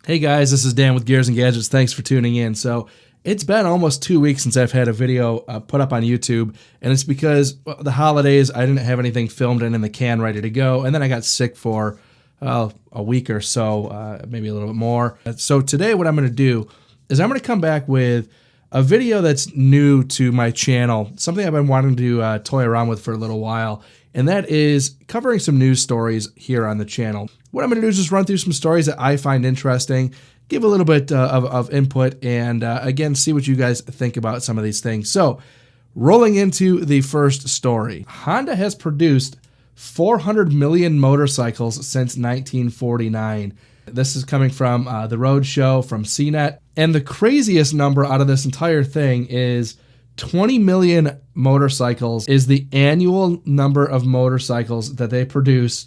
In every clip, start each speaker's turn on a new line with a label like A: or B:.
A: Hey guys, this is Dan with Gears and Gadgets. Thanks for tuning in. So it's been almost 2 weeks since I've had a video put up on YouTube, and it's because the holidays, I didn't have anything filmed and in the can ready to go, and then I got sick for a week or so, maybe a little bit more. So today what I'm going to do is I'm going to come back with a video that's new to my channel, something I've been wanting to toy around with for a little while, and that is covering some news stories here on the channel. What I'm going to do is just run through some stories that I find interesting, give a little bit of input, and again, see what you guys think about some of these things. So, rolling into the first story, Honda has produced 400 million motorcycles since 1949. This is coming from The Road Show from CNET. And the craziest number out of this entire thing is 20 million motorcycles is the annual number of motorcycles that they produce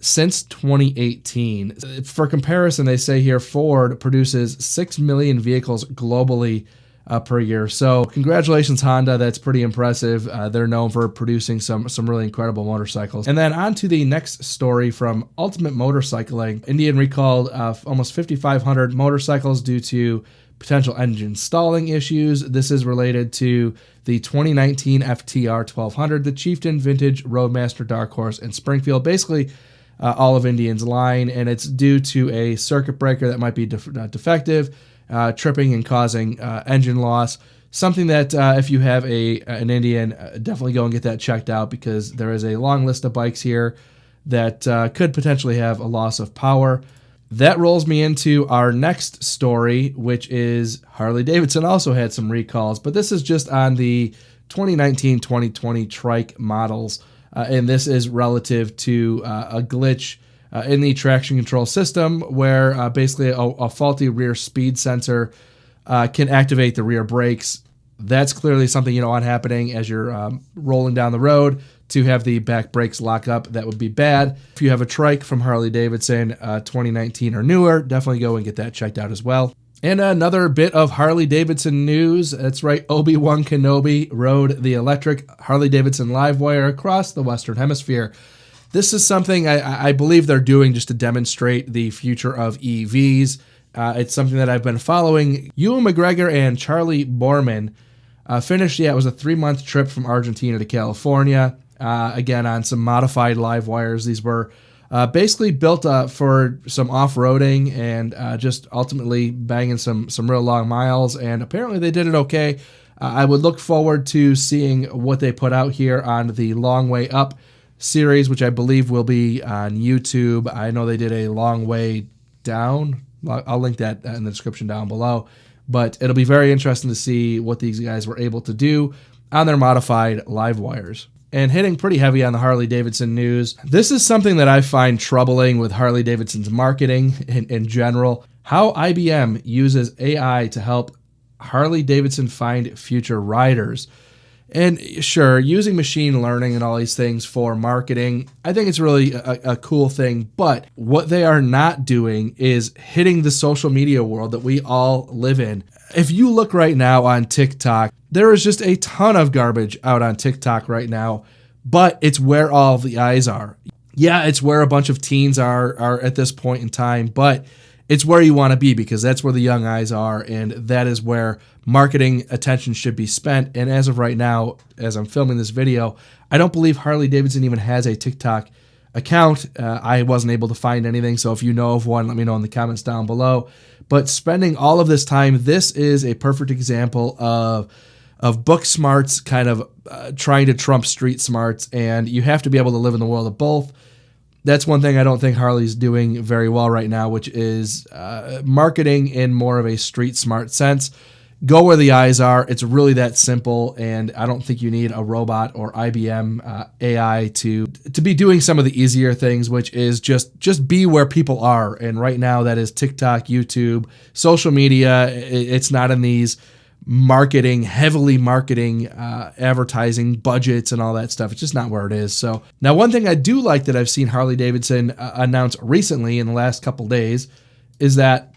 A: since 2018. For comparison, they say here Ford produces 6 million vehicles globally per year. So congratulations, Honda. That's pretty impressive. They're known for producing some really incredible motorcycles. And then on to the next story from Ultimate Motorcycling. Indian recalled almost 5,500 motorcycles due to potential engine stalling issues. This is related to the 2019 FTR 1200, the Chieftain Vintage Roadmaster Dark Horse in Springfield. Basically, all of Indian's line, and it's due to a circuit breaker that might be defective, tripping and causing engine loss. Something that if you have an Indian, definitely go and get that checked out, because there is a long list of bikes here that could potentially have a loss of power. That rolls me into our next story, which is Harley-Davidson also had some recalls, but this is just on the 2019-2020 trike models. And this is relative to a glitch in the traction control system where basically a faulty rear speed sensor can activate the rear brakes. That's clearly something you don't want happening as you're rolling down the road, to have the back brakes lock up. That would be bad. If you have a trike from Harley-Davidson 2019 or newer, definitely go and get that checked out as well. And another bit of Harley-Davidson news. That's right, Obi-Wan Kenobi rode the electric Harley-Davidson Livewire across the Western Hemisphere. This is something I believe they're doing just to demonstrate the future of EVs. It's something that I've been following. Ewan McGregor and Charlie Borman finished, it was a 3-month trip from Argentina to California, again on some modified Livewires. These were basically built for some off-roading and just ultimately banging some real long miles, and apparently they did it okay. I would look forward to seeing what they put out here on the Long Way Up series, which I believe will be on YouTube. I know they did a Long Way Down. I'll link that in the description down below, but it'll be very interesting to see what these guys were able to do on their modified Livewires. And hitting pretty heavy on the Harley-Davidson news, this is something that I find troubling with Harley-Davidson's marketing in general. How IBM uses AI to help Harley-Davidson find future riders. And sure, using machine learning and all these things for marketing, I think it's really a cool thing. But what they are not doing is hitting the social media world that we all live in. If you look right now on TikTok, there is just a ton of garbage out on TikTok right now, but it's where all the eyes are. Yeah, it's where a bunch of teens are at this point in time, but it's where you want to be, because that's where the young eyes are, and that is where marketing attention should be spent. And as of right now, as I'm filming this video, I don't believe Harley-Davidson even has a TikTok account. I wasn't able to find anything, so if you know of one, let me know in the comments down below. But spending all of this time, this is a perfect example of book smarts kind of trying to trump street smarts, and you have to be able to live in the world of both. That's one thing I don't think Harley's doing very well right now, which is marketing in more of a street smart sense. Go where the eyes are. It's really that simple, and I don't think you need a robot or IBM AI to be doing some of the easier things, which is just be where people are. And right now that is TikTok, YouTube, social media. It's not in these heavily marketing, advertising budgets and all that stuff. It's just not where it is. So now, one thing I do like that I've seen Harley-Davidson announce recently in the last couple days is that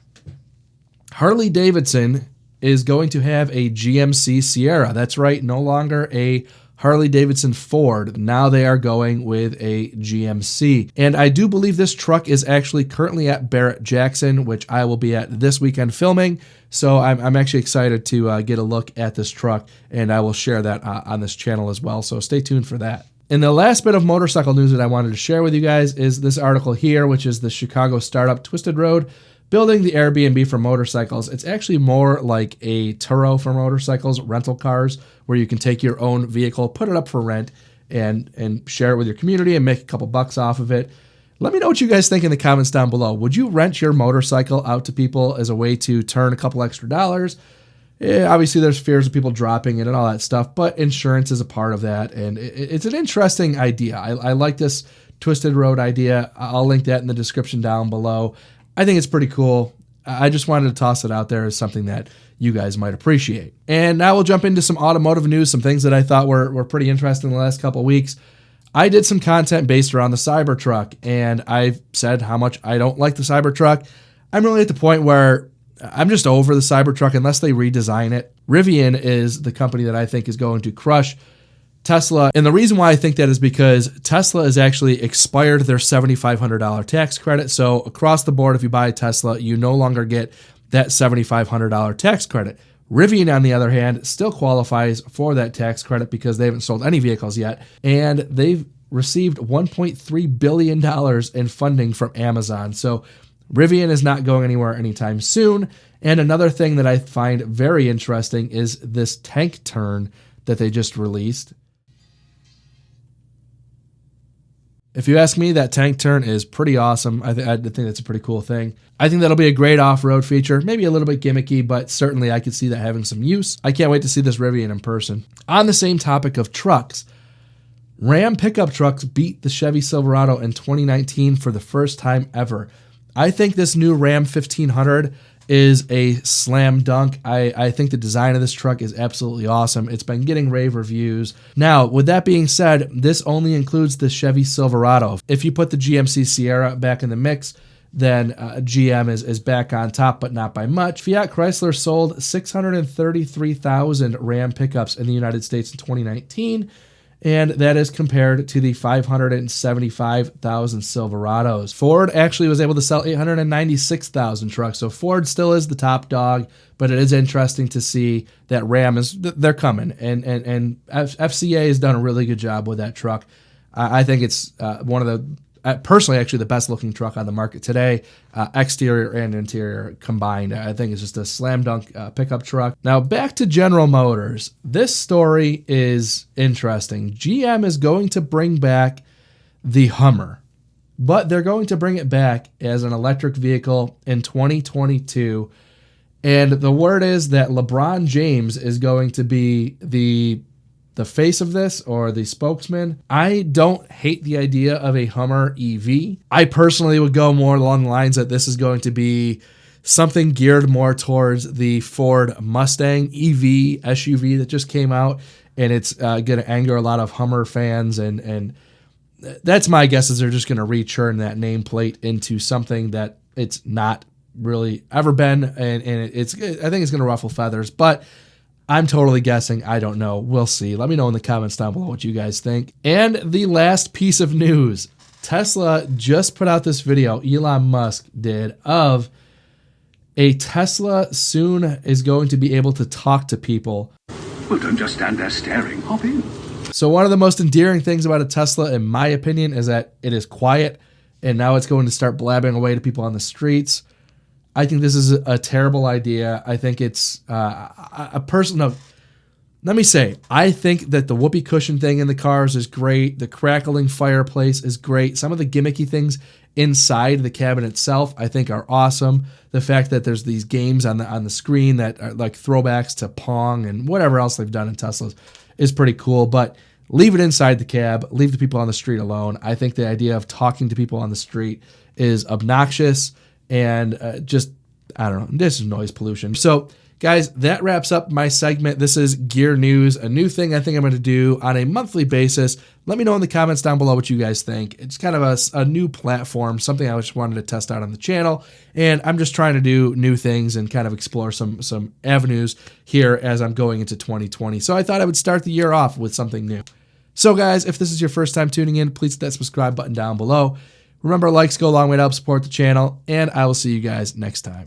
A: Harley-Davidson is going to have a GMC Sierra. That's right, no longer a Harley-Davidson, Ford. Now they are going with a GMC. And I do believe this truck is actually currently at Barrett-Jackson, which I will be at this weekend filming. So I'm actually excited to get a look at this truck, and I will share that on this channel as well. So stay tuned for that. And the last bit of motorcycle news that I wanted to share with you guys is this article here, which is the Chicago startup Twisted Road building the Airbnb for motorcycles. It's actually more like a Turo for motorcycles, rental cars, where you can take your own vehicle, put it up for rent, and share it with your community and make a couple bucks off of it. Let me know what you guys think in the comments down below. Would you rent your motorcycle out to people as a way to turn a couple extra dollars? Obviously, there's fears of people dropping it and all that stuff, but insurance is a part of that, and it's an interesting idea. I like this Twisted Road idea. I'll link that in the description down below. I think it's pretty cool. I just wanted to toss it out there as something that you guys might appreciate. And now we'll jump into some automotive news, some things that I thought were pretty interesting in the last couple of weeks. I did some content based around the Cybertruck, and I've said how much I don't like the Cybertruck. I'm really at the point where I'm just over the Cybertruck unless they redesign it. Rivian is the company that I think is going to crush Tesla. And the reason why I think that is because Tesla has actually expired their $7,500 tax credit. So across the board, if you buy a Tesla, you no longer get that $7,500 tax credit. Rivian, on the other hand, still qualifies for that tax credit because they haven't sold any vehicles yet. And they've received $1.3 billion in funding from Amazon. So Rivian is not going anywhere anytime soon. And another thing that I find very interesting is this tank turn that they just released. If you ask me, that tank turn is pretty awesome. I think that's a pretty cool thing. I think that'll be a great off-road feature, maybe a little bit gimmicky, but certainly I could see that having some use. I can't wait to see this Rivian in person. On the same topic of trucks, Ram pickup trucks beat the Chevy Silverado in 2019 for the first time ever. I think this new Ram 1500 is a slam dunk. I think the design of this truck is absolutely awesome. It's been getting rave reviews. Now, with that being said, this only includes the Chevy Silverado. If you put the GMC Sierra back in the mix, then GM is back on top, but not by much. Fiat Chrysler sold 633,000 Ram pickups in the United States in 2019, and that is compared to the 575,000 Silverados. Ford actually was able to sell 896,000 trucks, so Ford still is the top dog, but it is interesting to see that Ram they're coming, and FCA has done a really good job with that truck. I think it's one of the, personally, actually the best looking truck on the market today, exterior and interior combined. I think it's just a slam dunk pickup truck. Now back to General Motors. This story is interesting. GM is going to bring back the Hummer, but they're going to bring it back as an electric vehicle in 2022. And the word is that LeBron James is going to be the face of this, or the spokesman. I don't hate the idea of a Hummer EV. I personally would go more along the lines that this is going to be something geared more towards the Ford Mustang EV SUV that just came out, and it's going to anger a lot of Hummer fans, and that's my guess, is they're just going to rechurn that nameplate into something that it's not really ever been, and I think it's going to ruffle feathers, but I'm totally guessing. I don't know. We'll see. Let me know in the comments down below what you guys think. And the last piece of news. Tesla just put out this video, Elon Musk did, of a Tesla soon is going to be able to talk to people.
B: Well, don't just stand there staring. Hop in.
A: So one of the most endearing things about a Tesla, in my opinion, is that it is quiet, and now it's going to start blabbing away to people on the streets. I think this is a terrible idea. I think it's a person of, let me say, I think that the whoopee cushion thing in the cars is great. The crackling fireplace is great. Some of the gimmicky things inside the cabin itself, I think, are awesome. The fact that there's these games on the screen that are like throwbacks to Pong and whatever else they've done in Teslas is pretty cool. But leave it inside the cab. Leave the people on the street alone. I think the idea of talking to people on the street is obnoxious. And just, I don't know, this is noise pollution. So Guys, that wraps up my segment. This is Gear News, a new thing I think I'm going to do on a monthly basis. Let me know in the comments down below what you guys think. It's kind of a new platform, something I just wanted to test out on the channel, and I'm just trying to do new things and kind of explore some avenues here as I'm going into 2020. So I thought I would start the year off with something new. So guys, if this is your first time tuning in, please hit that subscribe button down below. Remember, likes go a long way to help support the channel, and I will see you guys next time.